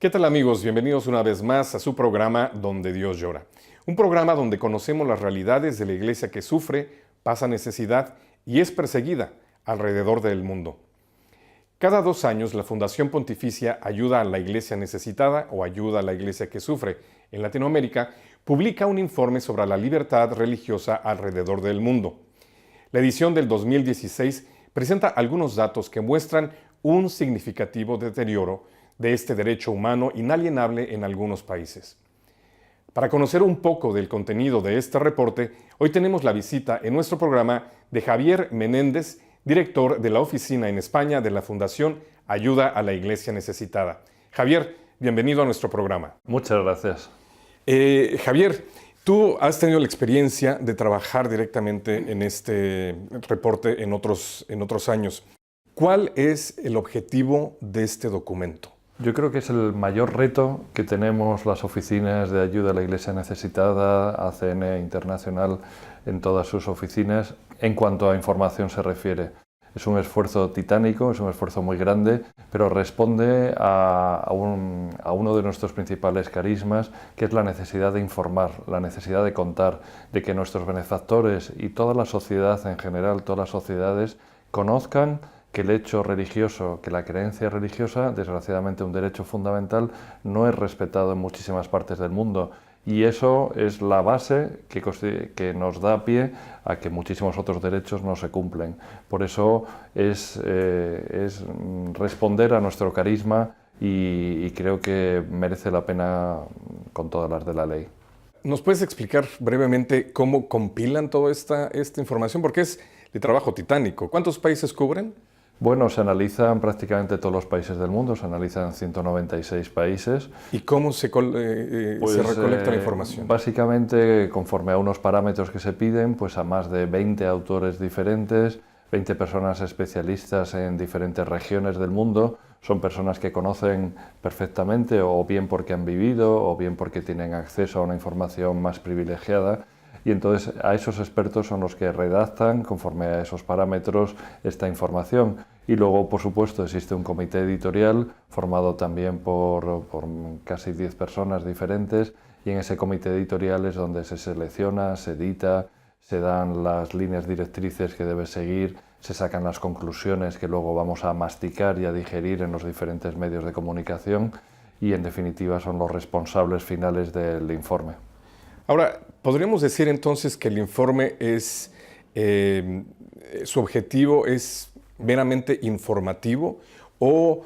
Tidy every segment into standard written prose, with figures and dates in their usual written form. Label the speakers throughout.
Speaker 1: ¿Qué tal amigos? Bienvenidos una vez más a su programa Donde Dios llora. Un programa donde conocemos las realidades de la iglesia que sufre, pasa necesidad y es perseguida alrededor del mundo. Cada 2 años la Fundación Pontificia Ayuda a la Iglesia Necesitada o Ayuda a la Iglesia que Sufre en Latinoamérica publica un informe sobre la libertad religiosa alrededor del mundo. La edición del 2016 presenta algunos datos que muestran un significativo deterioro de este derecho humano inalienable en algunos países. Para conocer un poco del contenido de este reporte, hoy tenemos la visita en nuestro programa de Javier Menéndez, director de la oficina en España de la Fundación Ayuda a la Iglesia Necesitada. Javier, bienvenido a nuestro programa.
Speaker 2: Muchas gracias.
Speaker 1: Javier, tú has tenido la experiencia de trabajar directamente en este reporte en otros años. ¿Cuál es el objetivo de este documento?
Speaker 2: Yo creo que es el mayor reto que tenemos las oficinas de ayuda a la Iglesia Necesitada, ACN Internacional, en todas sus oficinas, en cuanto a información se refiere. Es un esfuerzo titánico, es un esfuerzo muy grande, pero responde a uno de nuestros principales carismas, que es la necesidad de informar, la necesidad de contar, de que nuestros benefactores y toda la sociedad en general, todas las sociedades, conozcan que el hecho religioso, que la creencia religiosa, desgraciadamente un derecho fundamental, no es respetado en muchísimas partes del mundo. Y eso es la base que nos da pie a que muchísimos otros derechos no se cumplen. Por eso es responder a nuestro carisma y creo que merece la pena con todas las de la ley.
Speaker 1: ¿Nos puedes explicar brevemente cómo compilan toda esta información? Porque es de trabajo titánico. ¿Cuántos países cubren?
Speaker 2: Bueno, se analizan prácticamente todos los países del mundo, se analizan 196 países.
Speaker 1: ¿Y cómo se recolecta la información?
Speaker 2: Básicamente, conforme a unos parámetros que se piden, pues a más de 20 autores diferentes, 20 personas especialistas en diferentes regiones del mundo. Son personas que conocen perfectamente, o bien porque han vivido, o bien porque tienen acceso a una información más privilegiada. Y entonces a esos expertos son los que redactan, conforme a esos parámetros, esta información. Y luego, por supuesto, existe un comité editorial formado también por casi 10 personas diferentes, y en ese comité editorial es donde se selecciona, se edita, se dan las líneas directrices que debe seguir, se sacan las conclusiones que luego vamos a masticar y a digerir en los diferentes medios de comunicación, y en definitiva son los responsables finales del informe.
Speaker 1: Ahora, ¿podríamos decir entonces que el informe su objetivo es meramente informativo o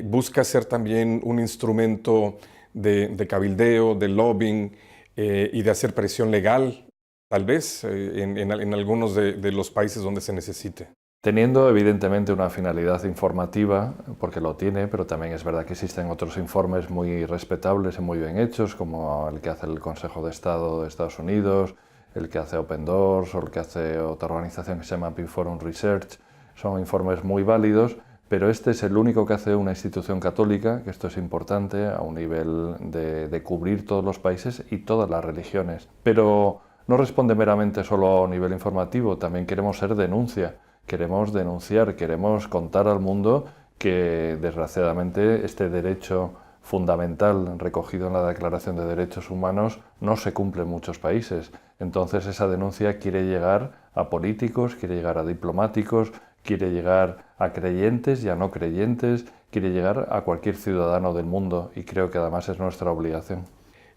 Speaker 1: busca ser también un instrumento de cabildeo, de lobbying y de hacer presión legal, tal vez, en algunos de los países donde se necesite?
Speaker 2: Teniendo evidentemente una finalidad informativa, porque lo tiene, pero también es verdad que existen otros informes muy respetables y muy bien hechos, como el que hace el Consejo de Estado de Estados Unidos, el que hace Open Doors o el que hace otra organización que se llama Pew Forum Research. Son informes muy válidos, pero este es el único que hace una institución católica, que esto es importante, a un nivel de cubrir todos los países y todas las religiones. Pero no responde meramente solo a un nivel informativo, también queremos ser denuncia. Queremos denunciar, queremos contar al mundo que desgraciadamente este derecho fundamental recogido en la Declaración de Derechos Humanos no se cumple en muchos países. Entonces esa denuncia quiere llegar a políticos, quiere llegar a diplomáticos, quiere llegar a creyentes y a no creyentes, quiere llegar a cualquier ciudadano del mundo, y creo que además es nuestra obligación.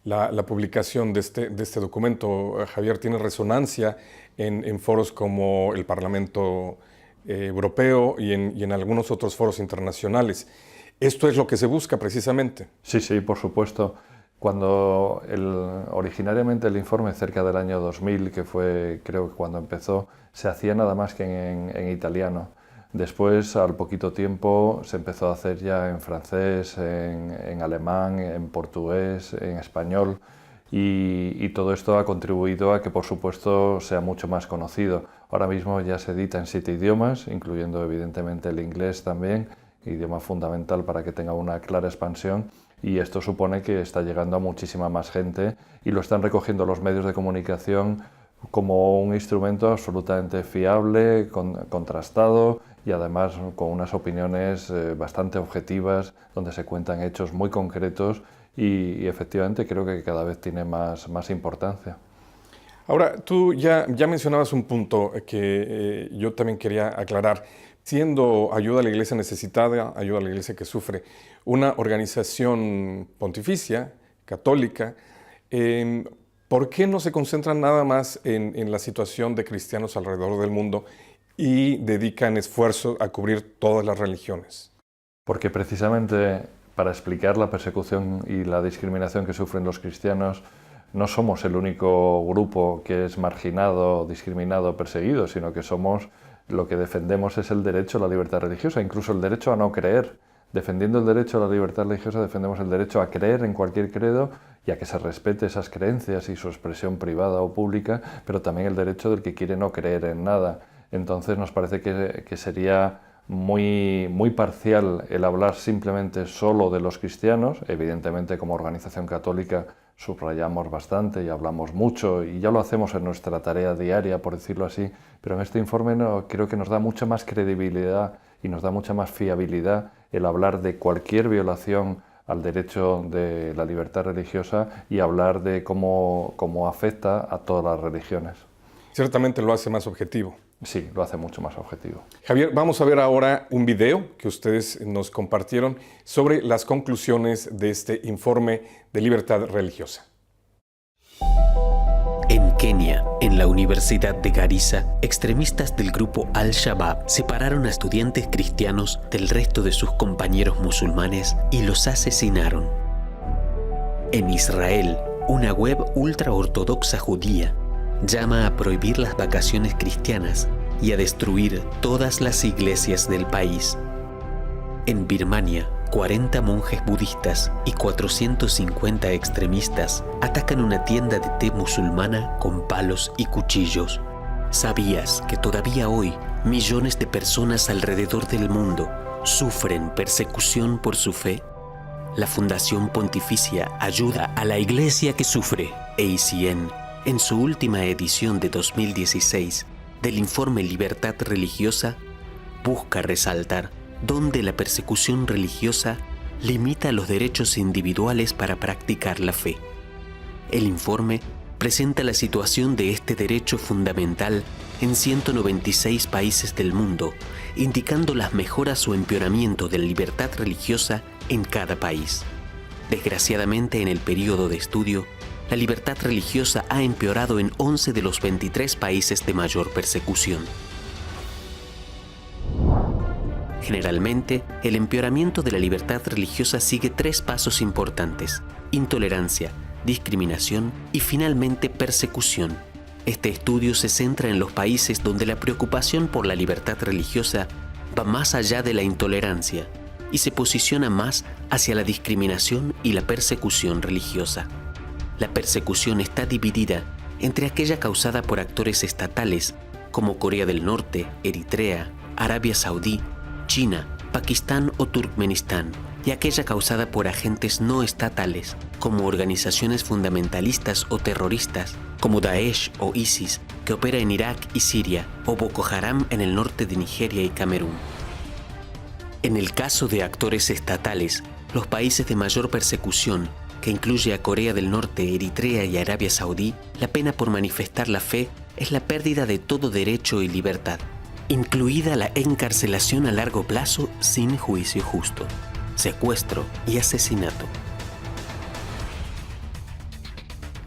Speaker 1: La publicación de este documento, Javier, tiene resonancia en foros como el Parlamento Europeo y en algunos otros foros internacionales. ¿Esto es lo que se busca precisamente?
Speaker 2: Sí, por supuesto. Cuando originariamente el informe, cerca del año 2000, que fue creo que cuando empezó, se hacía nada más que en italiano. Después, al poquito tiempo, se empezó a hacer ya en francés, en alemán, en portugués, en español, y todo esto ha contribuido a que, por supuesto, sea mucho más conocido. Ahora mismo ya se edita en 7 idiomas, incluyendo evidentemente el inglés también, idioma fundamental para que tenga una clara expansión, y esto supone que está llegando a muchísima más gente y lo están recogiendo los medios de comunicación como un instrumento absolutamente fiable, contrastado y además con unas opiniones bastante objetivas, donde se cuentan hechos muy concretos y efectivamente creo que cada vez tiene más importancia.
Speaker 1: Ahora, tú ya mencionabas un punto que yo también quería aclarar. Siendo Ayuda a la Iglesia Necesitada, Ayuda a la Iglesia que Sufre, una organización pontificia, católica, ¿por qué no se concentran nada más en la situación de cristianos alrededor del mundo y dedican esfuerzo a cubrir todas las religiones?
Speaker 2: Porque precisamente para explicar la persecución y la discriminación que sufren los cristianos, no somos el único grupo que es marginado, discriminado, perseguido, sino que lo que defendemos es el derecho a la libertad religiosa, incluso el derecho a no creer. Defendiendo el derecho a la libertad religiosa, defendemos el derecho a creer en cualquier credo y a que se respete esas creencias y su expresión privada o pública, pero también el derecho del que quiere no creer en nada. Entonces nos parece que sería muy parcial el hablar simplemente solo de los cristianos. Evidentemente, como organización católica subrayamos bastante y hablamos mucho y ya lo hacemos en nuestra tarea diaria, por decirlo así, pero en este informe creo que nos da mucha más credibilidad y nos da mucha más fiabilidad el hablar de cualquier violación al derecho de la libertad religiosa y hablar de cómo afecta a todas las religiones.
Speaker 1: Ciertamente lo hace más objetivo.
Speaker 2: Sí, lo hace mucho más objetivo.
Speaker 1: Javier, vamos a ver ahora un video que ustedes nos compartieron sobre las conclusiones de este informe de libertad religiosa.
Speaker 3: En Kenia, en la Universidad de Garissa, extremistas del grupo Al-Shabaab separaron a estudiantes cristianos del resto de sus compañeros musulmanes y los asesinaron. En Israel, una web ultraortodoxa judía llama a prohibir las vacaciones cristianas y a destruir todas las iglesias del país. En Birmania, 40 monjes budistas y 450 extremistas atacan una tienda de té musulmana con palos y cuchillos. ¿Sabías que todavía hoy millones de personas alrededor del mundo sufren persecución por su fe? La Fundación Pontificia Ayuda a la Iglesia que Sufre, ACN, en su última edición de 2016 del informe Libertad Religiosa, busca resaltar dónde la persecución religiosa limita los derechos individuales para practicar la fe. El informe presenta la situación de este derecho fundamental en 196 países del mundo, indicando las mejoras o empeoramiento de la libertad religiosa en cada país. Desgraciadamente, en el periodo de estudio, la libertad religiosa ha empeorado en 11 de los 23 países de mayor persecución. Generalmente, el empeoramiento de la libertad religiosa sigue 3 pasos importantes: intolerancia, discriminación y finalmente persecución. Este estudio se centra en los países donde la preocupación por la libertad religiosa va más allá de la intolerancia y se posiciona más hacia la discriminación y la persecución religiosa. La persecución está dividida entre aquella causada por actores estatales como Corea del Norte, Eritrea, Arabia Saudí, China, Pakistán o Turkmenistán, y aquella causada por agentes no estatales como organizaciones fundamentalistas o terroristas como Daesh o ISIS, que opera en Irak y Siria, o Boko Haram en el norte de Nigeria y Camerún. En el caso de actores estatales, los países de mayor persecución, que incluye a Corea del Norte, Eritrea y Arabia Saudí, la pena por manifestar la fe es la pérdida de todo derecho y libertad, incluida la encarcelación a largo plazo sin juicio justo, secuestro y asesinato.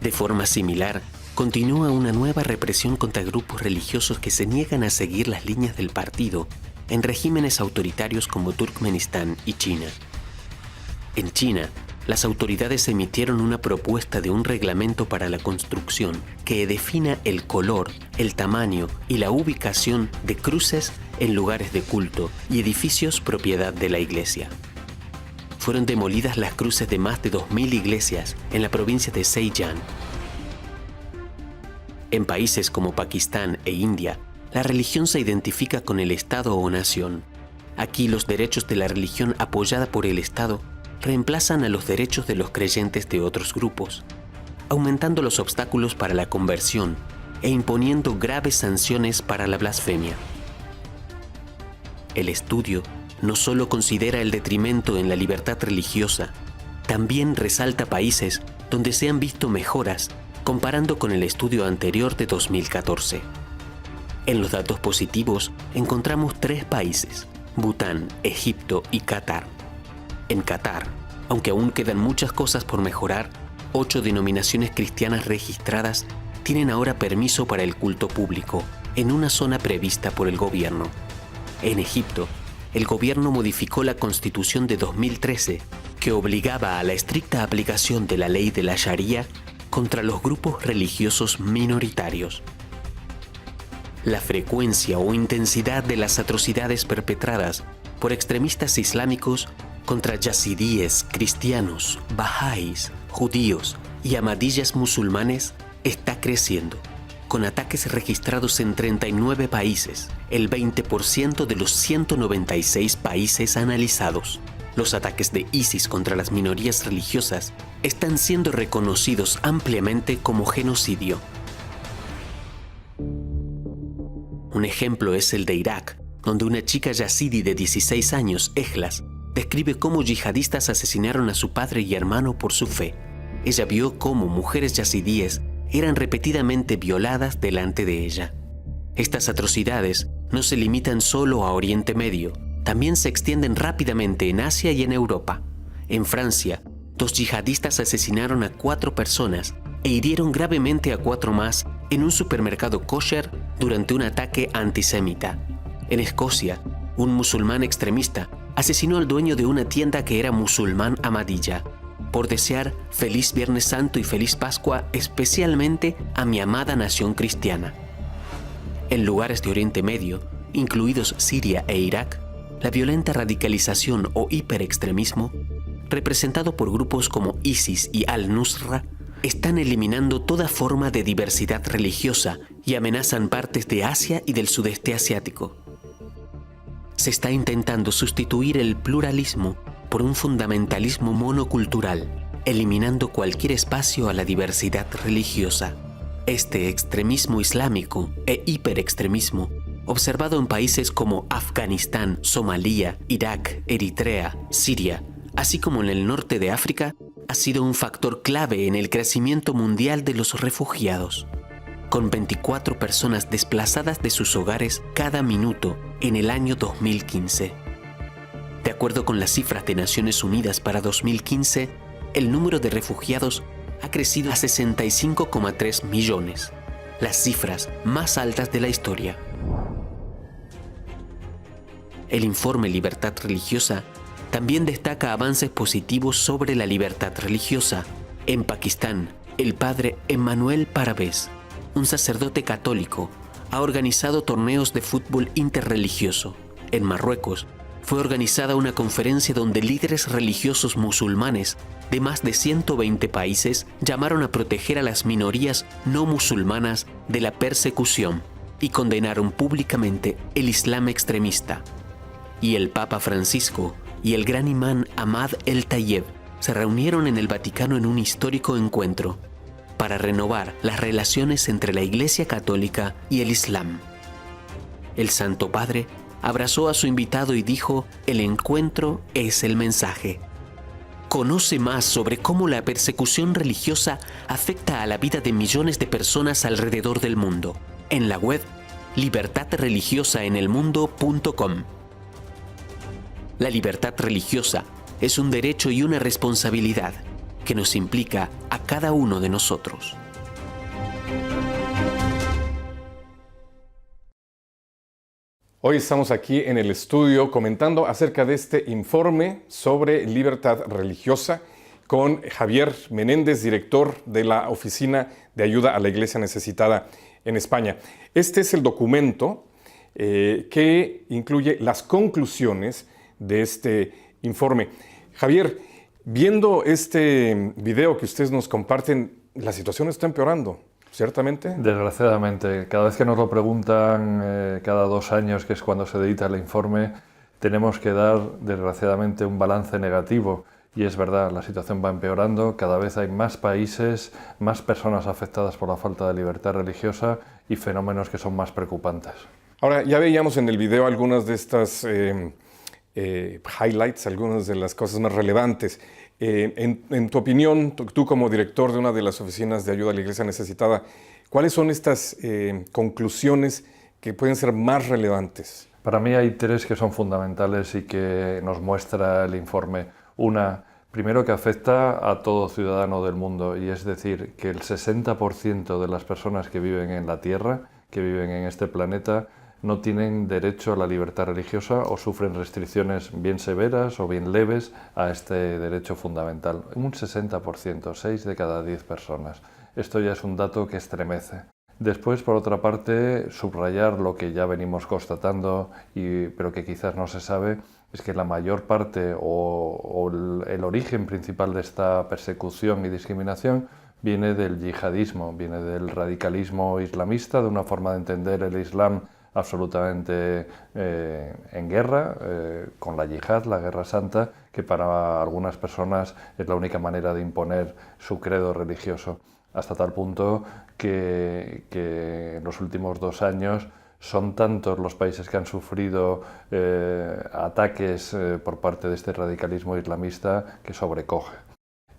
Speaker 3: De forma similar, continúa una nueva represión contra grupos religiosos que se niegan a seguir las líneas del partido en regímenes autoritarios como Turkmenistán y China. En China, las autoridades emitieron una propuesta de un reglamento para la construcción que defina el color, el tamaño y la ubicación de cruces en lugares de culto y edificios propiedad de la iglesia. Fueron demolidas las cruces de más de 2.000 iglesias en la provincia de Zhejiang. En países como Pakistán e India, la religión se identifica con el Estado o nación. Aquí los derechos de la religión apoyada por el Estado reemplazan a los derechos de los creyentes de otros grupos, aumentando los obstáculos para la conversión e imponiendo graves sanciones para la blasfemia. El estudio no solo considera el detrimento en la libertad religiosa, también resalta países donde se han visto mejoras comparando con el estudio anterior de 2014. En los datos positivos encontramos 3 países: Bután, Egipto y Qatar. En Qatar, aunque aún quedan muchas cosas por mejorar, 8 denominaciones cristianas registradas tienen ahora permiso para el culto público en una zona prevista por el gobierno. En Egipto, el gobierno modificó la Constitución de 2013, que obligaba a la estricta aplicación de la ley de la Sharia contra los grupos religiosos minoritarios. La frecuencia o intensidad de las atrocidades perpetradas por extremistas islámicos contra yazidíes, cristianos, bahá'ís, judíos y ahmadiyas musulmanes está creciendo, con ataques registrados en 39 países, el 20% de los 196 países analizados. Los ataques de ISIS contra las minorías religiosas están siendo reconocidos ampliamente como genocidio. Un ejemplo es el de Irak, donde una chica yazidi de 16 años, Ejlas, describe cómo yihadistas asesinaron a su padre y hermano por su fe. Ella vio cómo mujeres yazidíes eran repetidamente violadas delante de ella. Estas atrocidades no se limitan solo a Oriente Medio, también se extienden rápidamente en Asia y en Europa. En Francia, 2 yihadistas asesinaron a 4 personas e hirieron gravemente a 4 más en un supermercado kosher durante un ataque antisemita. En Escocia, un musulmán extremista asesinó al dueño de una tienda que era musulmán ahmadiyya, por desear feliz Viernes Santo y feliz Pascua especialmente a mi amada nación cristiana. En lugares de Oriente Medio, incluidos Siria e Irak, la violenta radicalización o hiperextremismo, representado por grupos como ISIS y Al-Nusra, están eliminando toda forma de diversidad religiosa y amenazan partes de Asia y del sudeste asiático. Se está intentando sustituir el pluralismo por un fundamentalismo monocultural, eliminando cualquier espacio a la diversidad religiosa. Este extremismo islámico e hiperextremismo, observado en países como Afganistán, Somalia, Irak, Eritrea, Siria, así como en el norte de África, ha sido un factor clave en el crecimiento mundial de los refugiados, con 24 personas desplazadas de sus hogares cada minuto en el año 2015. De acuerdo con las cifras de Naciones Unidas para 2015, el número de refugiados ha crecido a 65,3 millones, las cifras más altas de la historia. El informe Libertad Religiosa también destaca avances positivos sobre la libertad religiosa. En Pakistán, el padre Emmanuel Parvez, un sacerdote católico, ha organizado torneos de fútbol interreligioso. En Marruecos, fue organizada una conferencia donde líderes religiosos musulmanes de más de 120 países llamaron a proteger a las minorías no musulmanas de la persecución y condenaron públicamente el Islam extremista. Y el Papa Francisco y el gran imán Ahmad el-Tayeb se reunieron en el Vaticano en un histórico encuentro para renovar las relaciones entre la Iglesia Católica y el Islam. El Santo Padre abrazó a su invitado y dijo: el encuentro es el mensaje. Conoce más sobre cómo la persecución religiosa afecta a la vida de millones de personas alrededor del mundo en la web libertadreligiosaenelmundo.com. La libertad religiosa es un derecho y una responsabilidad que nos implica a cada uno de nosotros.
Speaker 1: Hoy estamos aquí en el estudio comentando acerca de este informe sobre libertad religiosa con Javier Menéndez, director de la Oficina de Ayuda a la Iglesia Necesitada en España. Este es el documento que incluye las conclusiones de este informe. Javier, viendo este video que ustedes nos comparten, la situación está empeorando, ¿ciertamente?
Speaker 2: Desgraciadamente, cada vez que nos lo preguntan, cada 2 años, que es cuando se edita el informe, tenemos que dar, desgraciadamente, un balance negativo. Y es verdad, la situación va empeorando, cada vez hay más países, más personas afectadas por la falta de libertad religiosa y fenómenos que son más preocupantes.
Speaker 1: Ahora, ya veíamos en el video algunas de estas highlights, algunas de las cosas más relevantes. En tu opinión, tú como director de una de las oficinas de ayuda a la Iglesia necesitada, ¿cuáles son estas conclusiones que pueden ser más relevantes?
Speaker 2: Para mí hay tres que son fundamentales y que nos muestra el informe. Una, primero, que afecta a todo ciudadano del mundo, y es decir, que el 60% de las personas que viven en la Tierra, que viven en este planeta, no tienen derecho a la libertad religiosa o sufren restricciones bien severas o bien leves a este derecho fundamental. Un 60%, 6 de cada 10 personas. Esto ya es un dato que estremece. Después, por otra parte, subrayar lo que ya venimos constatando, pero que quizás no se sabe, es que la mayor parte o el origen principal de esta persecución y discriminación viene del yihadismo, viene del radicalismo islamista, de una forma de entender el Islam absolutamente en guerra, con la yihad, la guerra santa, que para algunas personas es la única manera de imponer su credo religioso, hasta tal punto que en los últimos 2 años son tantos los países que han sufrido ataques por parte de este radicalismo islamista que sobrecoge.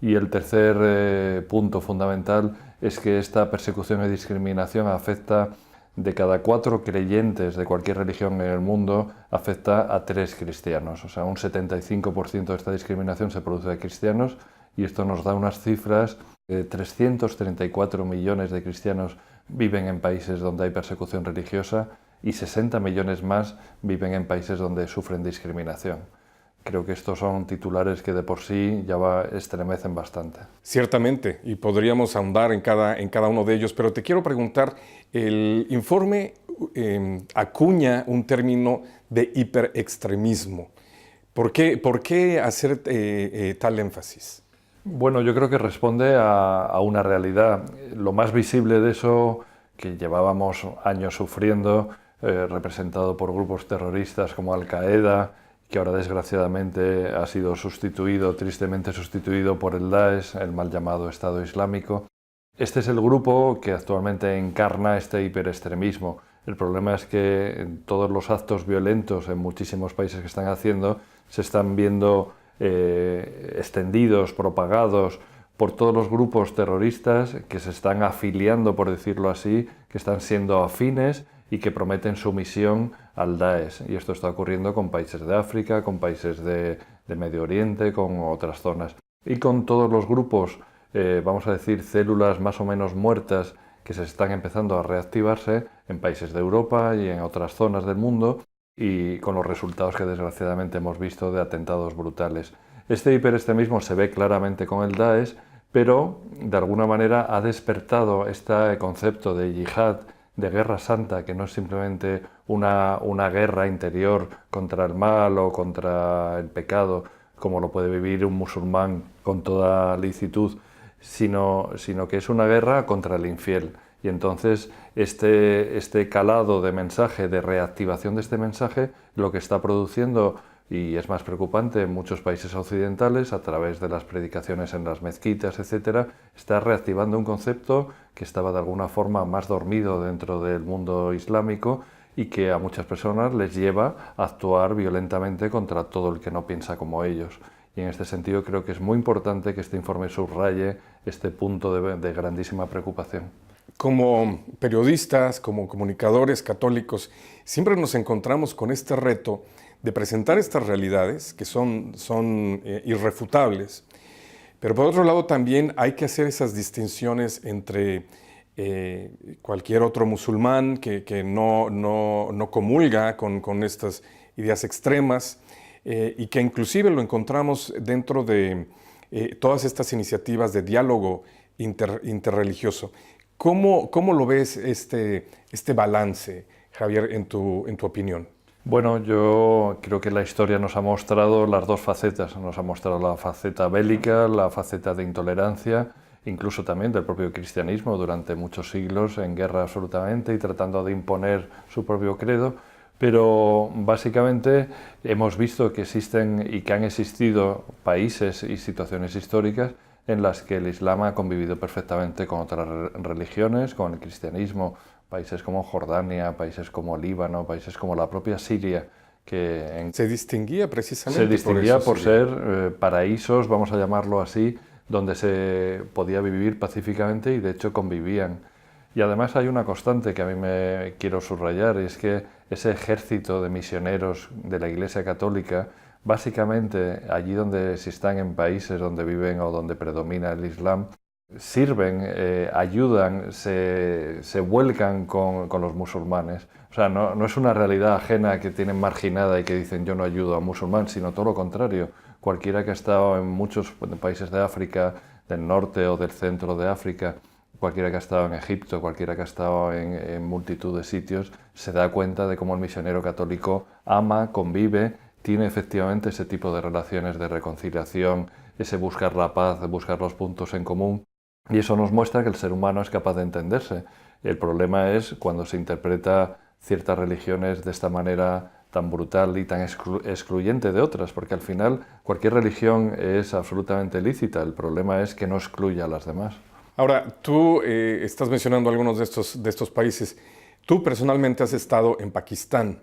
Speaker 2: Y el tercer punto fundamental es que esta persecución y discriminación afecta, de cada 4 creyentes de cualquier religión en el mundo, afecta a 3 cristianos. O sea, un 75% de esta discriminación se produce de cristianos, y esto nos da unas cifras. 334 millones de cristianos viven en países donde hay persecución religiosa y 60 millones más viven en países donde sufren discriminación. Creo que estos son titulares que de por sí ya estremecen bastante.
Speaker 1: Ciertamente, y podríamos ahondar en cada uno de ellos, pero te quiero preguntar, el informe acuña un término de hiperextremismo. ¿Por qué hacer tal énfasis?
Speaker 2: Bueno, yo creo que responde a una realidad. Lo más visible de eso, que llevábamos años sufriendo, representado por grupos terroristas como Al-Qaeda, que ahora desgraciadamente ha sido tristemente sustituido por el Daesh, el mal llamado Estado Islámico. Este es el grupo que actualmente encarna este hiperextremismo. El problema es que todos los actos violentos en muchísimos países que están haciendo se están viendo extendidos, propagados por todos los grupos terroristas que se están afiliando, por decirlo así, que están siendo afines y que prometen sumisión al Daesh. Y esto está ocurriendo con países de África, con países de Medio Oriente, con otras zonas. Y con todos los grupos, vamos a decir, células más o menos muertas que se están empezando a reactivarse en países de Europa y en otras zonas del mundo, y con los resultados que desgraciadamente hemos visto de atentados brutales. Este hiperextremismo se ve claramente con el Daesh, pero de alguna manera ha despertado este concepto de yihad, de guerra santa, que no es simplemente una guerra interior contra el mal o contra el pecado, como lo puede vivir un musulmán con toda licitud, sino que es una guerra contra el infiel. Y entonces este calado de mensaje, de reactivación de este mensaje, lo que está produciendo, y es más preocupante en muchos países occidentales, a través de las predicaciones en las mezquitas, etc., está reactivando un concepto que estaba de alguna forma más dormido dentro del mundo islámico y que a muchas personas les lleva a actuar violentamente contra todo el que no piensa como ellos. Y en este sentido creo que es muy importante que este informe subraye este punto de grandísima preocupación.
Speaker 1: Como periodistas, como comunicadores católicos, siempre nos encontramos con este reto de presentar estas realidades que son irrefutables, pero por otro lado también hay que hacer esas distinciones entre cualquier otro musulmán que no comulga con estas ideas extremas y que inclusive lo encontramos dentro de todas estas iniciativas de diálogo interreligioso. ¿Cómo lo ves este balance, Javier, en tu opinión?
Speaker 2: Bueno, yo creo que la historia nos ha mostrado las dos facetas. Nos ha mostrado la faceta bélica, la faceta de intolerancia, incluso también del propio cristianismo durante muchos siglos en guerra absolutamente y tratando de imponer su propio credo, Pero básicamente hemos visto que existen y que han existido países y situaciones históricas en las que el Islam ha convivido perfectamente con otras religiones, con el cristianismo, países como Jordania, países como Líbano, países como la propia Siria, que
Speaker 1: se distinguía precisamente
Speaker 2: por ser paraísos, vamos a llamarlo así, donde se podía vivir pacíficamente y de hecho convivían. Y además hay una constante que a mí me quiero subrayar, y es que ese ejército de misioneros de la Iglesia Católica, básicamente allí donde si están en países donde viven o donde predomina el Islam, sirven, ayudan, se vuelcan con los musulmanes. O sea, no es una realidad ajena que tienen marginada y que dicen yo no ayudo a musulmán, sino todo lo contrario. Cualquiera que ha estado en muchos países de África, del norte o del centro de África, cualquiera que ha estado en Egipto, cualquiera que ha estado en multitud de sitios, se da cuenta de cómo el misionero católico ama, convive, tiene efectivamente ese tipo de relaciones de reconciliación, ese buscar la paz, buscar los puntos en común. Y eso nos muestra que el ser humano es capaz de entenderse. El problema es cuando se interpreta ciertas religiones de esta manera tan brutal y tan excluyente de otras, porque al final cualquier religión es absolutamente lícita, el problema es que no excluya a las demás.
Speaker 1: Ahora, tú estás mencionando algunos de estos países. Tú personalmente has estado en Pakistán,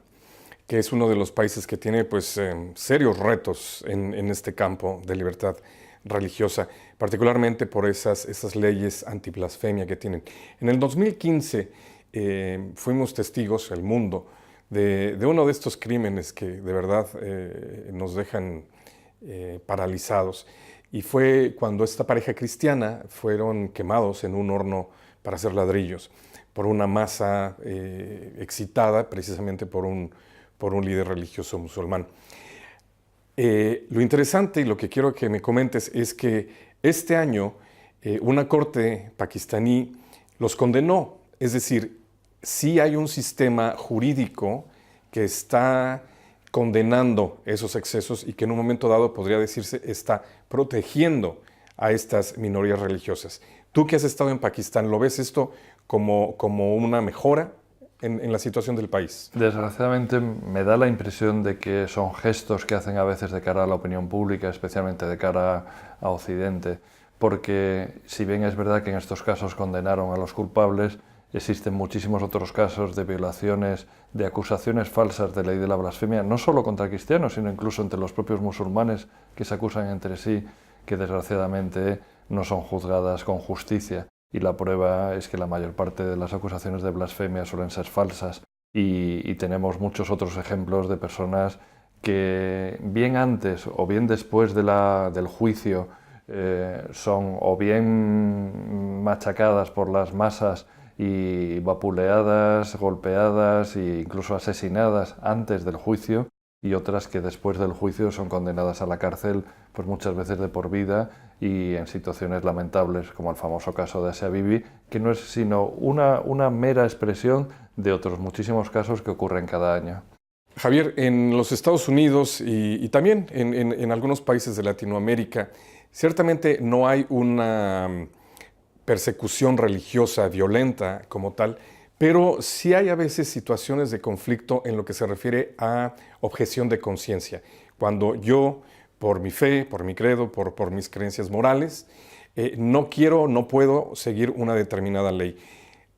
Speaker 1: que es uno de los países que tiene pues, serios retos en este campo de libertad religiosa, particularmente por esas leyes antiblasfemia que tienen. En el 2015 fuimos testigos, el mundo, de uno de estos crímenes que de verdad nos dejan paralizados. Y fue cuando esta pareja cristiana fueron quemados en un horno para hacer ladrillos por una masa excitada precisamente por un líder religioso musulmán. Lo interesante y lo que quiero que me comentes es que este año una corte pakistaní los condenó. Es decir, sí hay un sistema jurídico que está condenando esos excesos y que en un momento dado podría decirse está protegiendo a estas minorías religiosas. Tú que has estado en Pakistán, ¿lo ves esto como una mejora en la situación del país?
Speaker 2: Desgraciadamente me da la impresión de que son gestos que hacen a veces de cara a la opinión pública, especialmente de cara a Occidente, porque si bien es verdad que en estos casos condenaron a los culpables, existen muchísimos otros casos de violaciones, de acusaciones falsas de ley de la blasfemia, no solo contra cristianos, sino incluso entre los propios musulmanes que se acusan entre sí, que desgraciadamente no son juzgadas con justicia. Y la prueba es que la mayor parte de las acusaciones de blasfemia suelen ser falsas. Y tenemos muchos otros ejemplos de personas que bien antes o bien después del juicio son o bien machacadas por las masas y vapuleadas, golpeadas e incluso asesinadas antes del juicio, y otras que después del juicio son condenadas a la cárcel, pues muchas veces de por vida y en situaciones lamentables, como el famoso caso de Asia Bibi, que no es sino una mera expresión de otros muchísimos casos que ocurren cada año.
Speaker 1: Javier, en los Estados Unidos y también en algunos países de Latinoamérica, ciertamente no hay una persecución religiosa violenta como tal, pero sí hay a veces situaciones de conflicto en lo que se refiere a objeción de conciencia. Cuando yo, por mi fe, por mi credo, por mis creencias morales, no puedo seguir una determinada ley.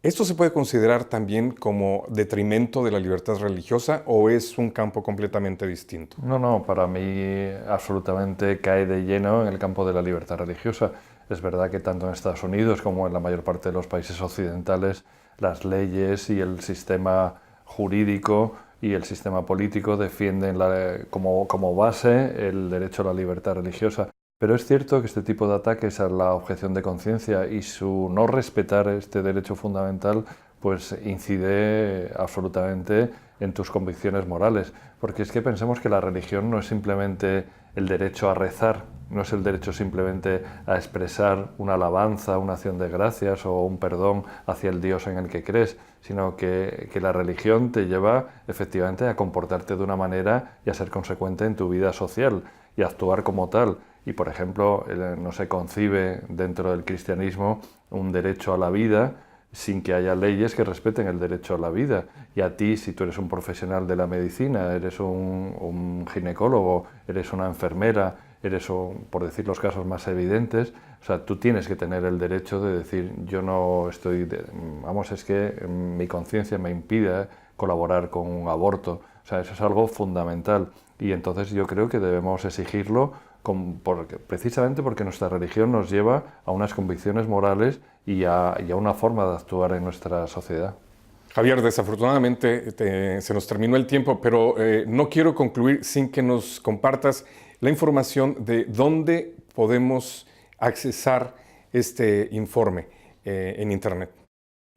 Speaker 1: ¿Esto se puede considerar también como detrimento de la libertad religiosa o es un campo completamente distinto?
Speaker 2: No, para mí absolutamente cae de lleno en el campo de la libertad religiosa. Es verdad que tanto en Estados Unidos como en la mayor parte de los países occidentales, las leyes y el sistema jurídico y el sistema político defienden como base el derecho a la libertad religiosa. Pero es cierto que este tipo de ataques a la objeción de conciencia y su no respetar este derecho fundamental pues incide absolutamente en tus convicciones morales. Porque es que pensemos que la religión no es simplemente el derecho a rezar, no es el derecho simplemente a expresar una alabanza, una acción de gracias o un perdón hacia el Dios en el que crees, sino que la religión te lleva efectivamente a comportarte de una manera y a ser consecuente en tu vida social y a actuar como tal. Y, por ejemplo, no se concibe dentro del cristianismo un derecho a la vida sin que haya leyes que respeten el derecho a la vida. Y a ti, si tú eres un profesional de la medicina, eres un ginecólogo, eres una enfermera, por decir los casos más evidentes, o sea, tú tienes que tener el derecho de decir, yo no estoy, es que mi conciencia me impide colaborar con un aborto. O sea, eso es algo fundamental. Y entonces yo creo que debemos exigirlo precisamente porque nuestra religión nos lleva a unas convicciones morales y a una forma de actuar en nuestra sociedad.
Speaker 1: Javier, desafortunadamente se nos terminó el tiempo, pero no quiero concluir sin que nos compartas la información de dónde podemos accesar este informe en Internet.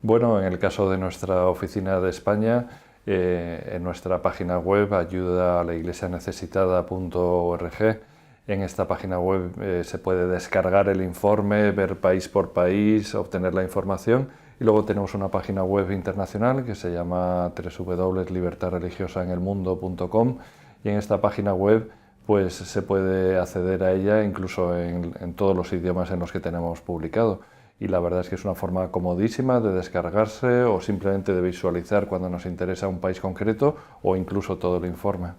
Speaker 2: Bueno, en el caso de nuestra oficina de España, en nuestra página web ayudaalaiglesianecesitada.org. En esta página web se puede descargar el informe, ver país por país, obtener la información. Y luego tenemos una página web internacional que se llama www.libertadreligiosaenelmundo.com, y en esta página web pues se puede acceder a ella incluso en todos los idiomas en los que tenemos publicado. Y la verdad es que es una forma comodísima de descargarse o simplemente de visualizar cuando nos interesa un país concreto o incluso todo el informe.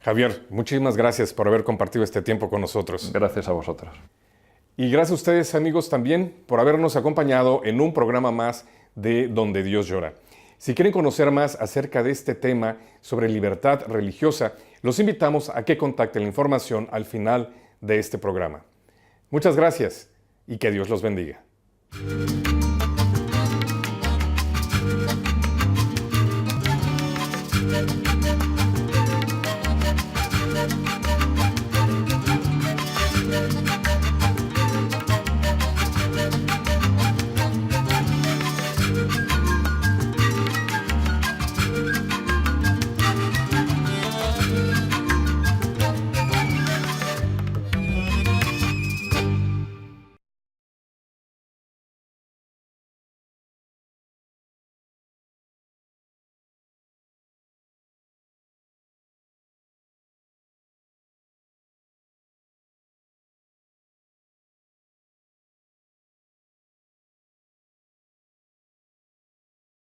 Speaker 1: Javier, muchísimas gracias por haber compartido este tiempo con nosotros.
Speaker 2: Gracias a vosotros.
Speaker 1: Y gracias a ustedes, amigos, también por habernos acompañado en un programa más de Donde Dios Llora. Si quieren conocer más acerca de este tema sobre libertad religiosa, los invitamos a que contacten la información al final de este programa. Muchas gracias y que Dios los bendiga.